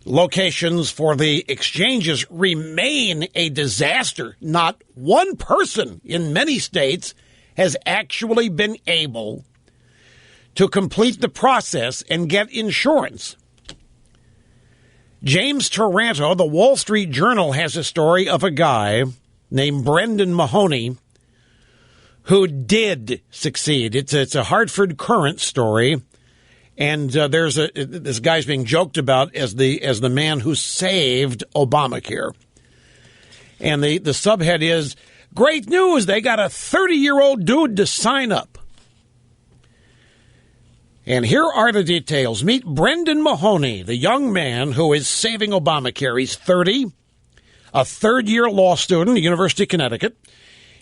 locations for the exchanges remain a disaster. Not one person in many states has actually been able to complete the process and get insurance. James Taranto, the Wall Street Journal, has a story of a guy named Brendan Mahoney who did succeed. It's a Hartford Courant story. And this guy's being joked about as the man who saved Obamacare. And the subhead is, great news, they got a 30-year-old dude to sign up. And here are the details. Meet Brendan Mahoney, the young man who is saving Obamacare. He's 30, a third-year law student at University of Connecticut.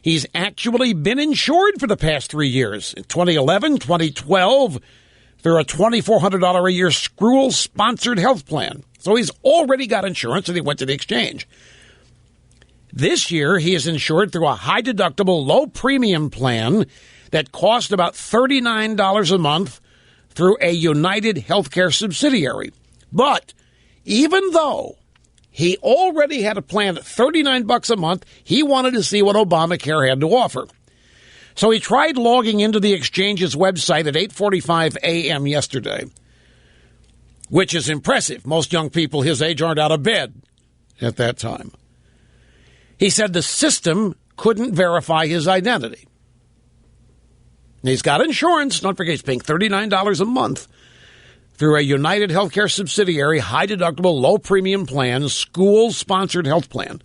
He's actually been insured for the past 3 years, in 2011, 2012, through a $2,400 a year school-sponsored health plan. So he's already got insurance, and he went to the exchange. This year, he is insured through a high-deductible, low-premium plan that cost about $39 a month through a United Healthcare subsidiary. But even though he already had a plan at $39 a month, he wanted to see what Obamacare had to offer. So he tried logging into the exchange's website at 8:45 a.m. yesterday, which is impressive. Most young people his age aren't out of bed at that time. He said the system couldn't verify his identity. He's got insurance. Don't forget, he's paying $39 a month through a United Healthcare subsidiary, high-deductible, low-premium plan, school-sponsored health plan.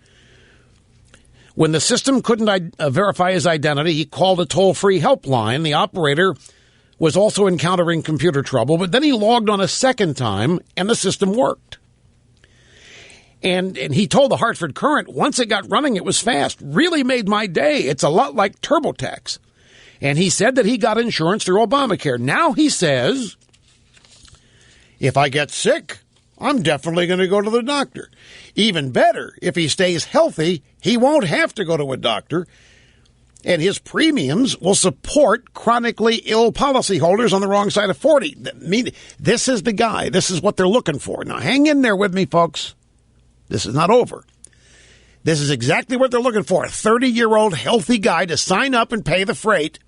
When the system couldn't verify his identity, he called a toll-free helpline. The operator was also encountering computer trouble, but then he logged on a second time, and the system worked. And he told the Hartford Courant, once it got running, it was fast. Really made my day. It's a lot like TurboTax. And he said that he got insurance through Obamacare. Now he says, if I get sick, I'm definitely going to go to the doctor. Even better, if he stays healthy, he won't have to go to a doctor, and his premiums will support chronically ill policyholders on the wrong side of 40. This is the guy. This is what they're looking for. Now, hang in there with me, folks. This is not over. This is exactly what they're looking for. A 30-year-old healthy guy to sign up and pay the freight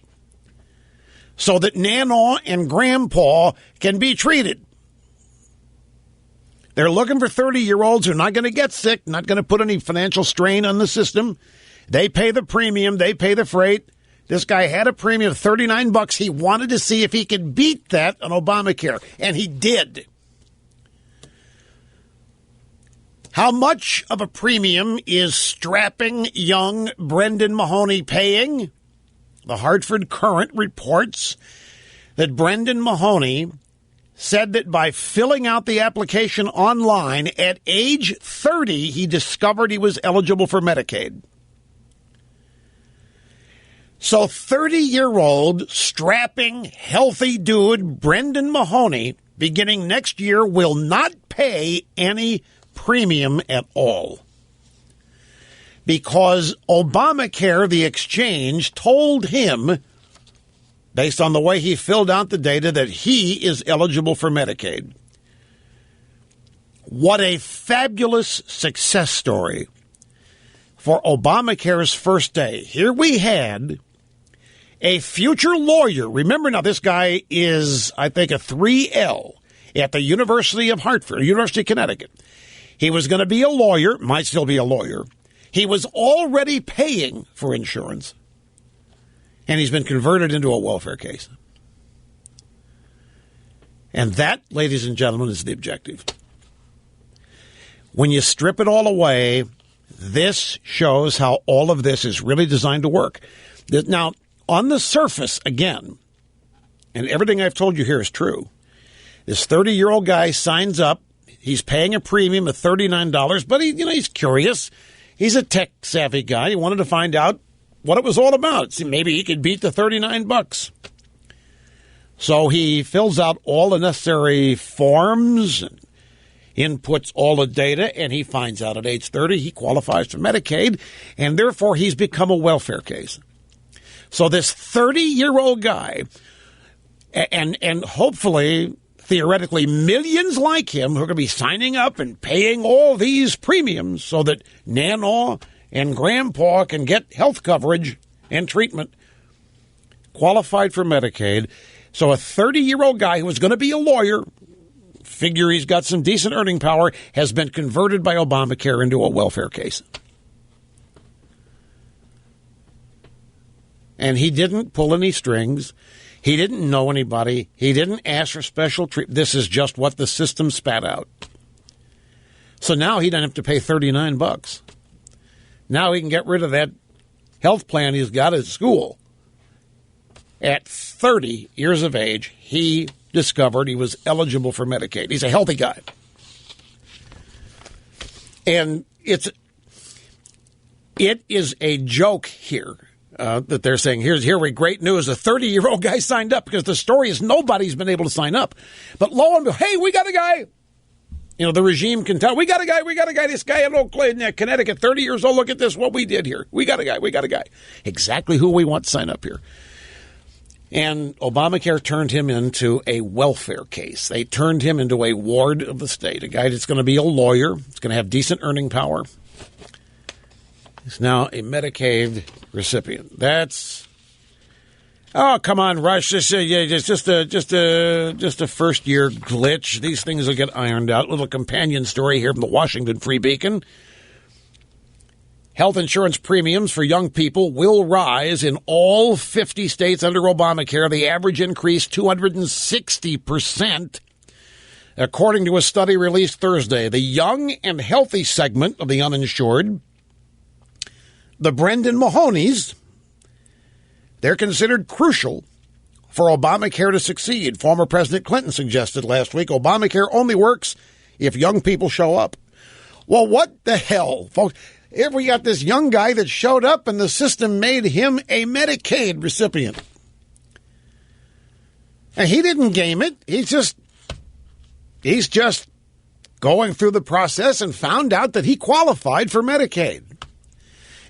so that Nana and Grandpa can be treated. They're looking for 30-year-olds who are not going to get sick, not going to put any financial strain on the system. They pay the premium. They pay the freight. This guy had a premium of $39. He wanted to see if he could beat that on Obamacare, and he did. How much of a premium is strapping young Brendan Mahoney paying? The Hartford Courant reports that Brendan Mahoney said that by filling out the application online at age 30, he discovered he was eligible for Medicaid. So 30-year-old, strapping, healthy dude Brendan Mahoney, beginning next year, will not pay any premium at all. Because Obamacare, the exchange, told him, based on the way he filled out the data, that he is eligible for Medicaid. What a fabulous success story for Obamacare's first day. Here we had a future lawyer. Remember now, this guy is, I think, a 3L at the University of Hartford, University of Connecticut. He was going to be a lawyer, might still be a lawyer. He was already paying for insurance, and he's been converted into a welfare case. And that, ladies and gentlemen, is the objective. When you strip it all away, this shows how all of this is really designed to work. Now, on the surface, again, and everything I've told you here is true, this 30-year-old guy signs up. He's paying a premium of $39, but he's curious. He's a tech-savvy guy. He wanted to find out what it was all about. See, maybe he could beat the $39. So he fills out all the necessary forms and inputs all the data, and he finds out at age 30 he qualifies for Medicaid, and therefore he's become a welfare case. So this 30-year-old guy, and hopefully theoretically millions like him who are going to be signing up and paying all these premiums so that Nana and Grandpa can get health coverage and treatment, qualified for Medicaid. So a 30-year-old guy who was going to be a lawyer, figure he's got some decent earning power, has been converted by Obamacare into a welfare case. And he didn't pull any strings. He didn't know anybody. He didn't ask for special treatment. This is just what the system spat out. So now he doesn't have to pay $39. Now he can get rid of that health plan he's got at school. At 30 years of age, he discovered he was eligible for Medicaid. He's a healthy guy. And it is a joke here that they're saying, here we great news. A 30-year-old guy signed up, because the story is nobody's been able to sign up. But lo and behold, hey, we got a guy. You know, the regime can tell, we got a guy, this guy in Oak Lane, Connecticut, 30 years old, look at this, what we did here. We got a guy. Exactly who we want to sign up here. And Obamacare turned him into a welfare case. They turned him into a ward of the state, a guy that's going to be a lawyer, that's going to have decent earning power. He's now a Medicaid recipient. That's, oh, come on, Rush. It's just a first year glitch. These things will get ironed out. Little companion story here from the Washington Free Beacon. Health insurance premiums for young people will rise in all 50 states under Obamacare. The average increase 260%. According to a study released Thursday, the young and healthy segment of the uninsured, the Brendan Mahoneys, they're considered crucial for Obamacare to succeed. Former President Clinton suggested last week Obamacare only works if young people show up. Well, what the hell, folks? If we got this young guy that showed up and the system made him a Medicaid recipient. And he didn't game it. He's just going through the process and found out that he qualified for Medicaid.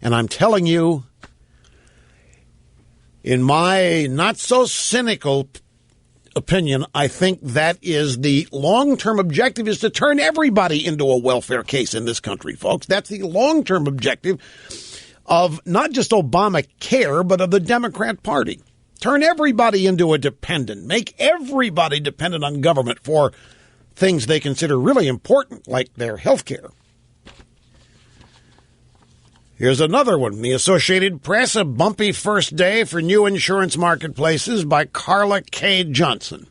And I'm telling you, in my not so cynical opinion, I think that is the long-term objective, is to turn everybody into a welfare case in this country, folks. That's the long-term objective of not just Obamacare, but of the Democrat Party. Turn everybody into a dependent. Make everybody dependent on government for things they consider really important, like their health care. Here's another one. The Associated Press, a bumpy first day for new insurance marketplaces by Carla K. Johnson.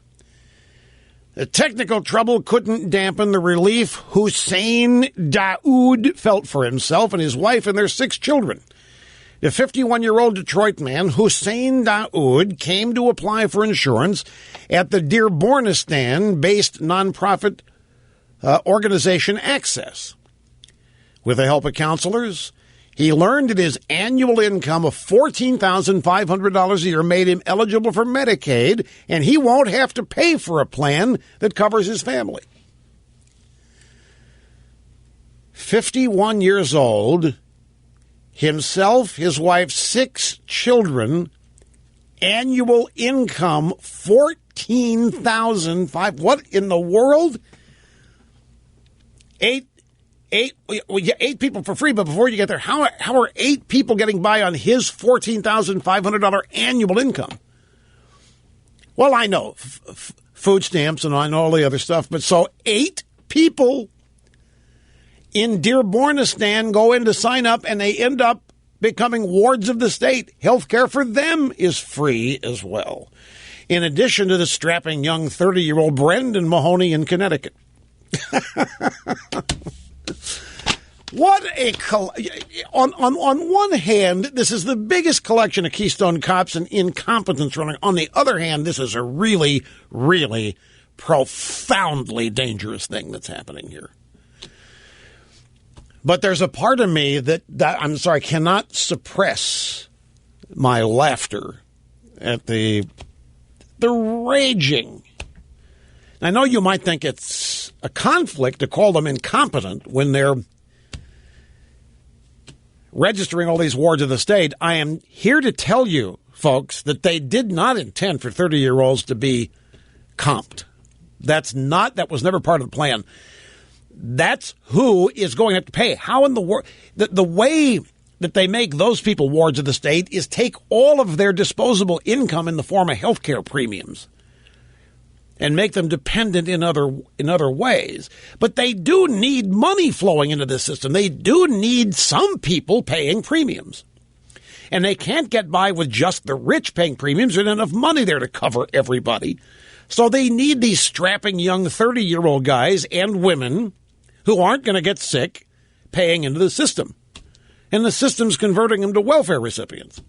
The technical trouble couldn't dampen the relief Hussein Daoud felt for himself and his wife and their 6 children. The 51-year-old Detroit man, Hussein Daoud, came to apply for insurance at the Dearbornistan-based nonprofit organization Access. With the help of counselors, he learned that his annual income of $14,500 a year made him eligible for Medicaid, and he won't have to pay for a plan that covers his family. 51 years old, himself, his wife, 6 children, annual income $14,500. What in the world? Eight people for free, but before you get there, how are 8 people getting by on his $14,500 annual income? Well, I know food stamps and I know all the other stuff, but so 8 people in Dearbornistan go in to sign up and they end up becoming wards of the state. Health care for them is free as well. In addition to the strapping young 30-year-old Brendan Mahoney in Connecticut. What a on one hand, this is the biggest collection of Keystone Cops and incompetence running. On the other hand, this is a really, really profoundly dangerous thing that's happening here. But there's a part of me that I'm sorry, cannot suppress my laughter at the raging. I know you might think it's a conflict to call them incompetent when they're registering all these wards of the state. I am here to tell you, folks, that they did not intend for 30-year-olds to be comped. That was never part of the plan. That's who is going to have to pay. How in the world? The way that they make those people wards of the state is take all of their disposable income in the form of health care premiums and make them dependent in other ways. But they do need money flowing into the system. They do need some people paying premiums. And they can't get by with just the rich paying premiums. There's enough money there to cover everybody. So they need these strapping young 30-year-old guys and women who aren't going to get sick paying into the system. And the system's converting them to welfare recipients.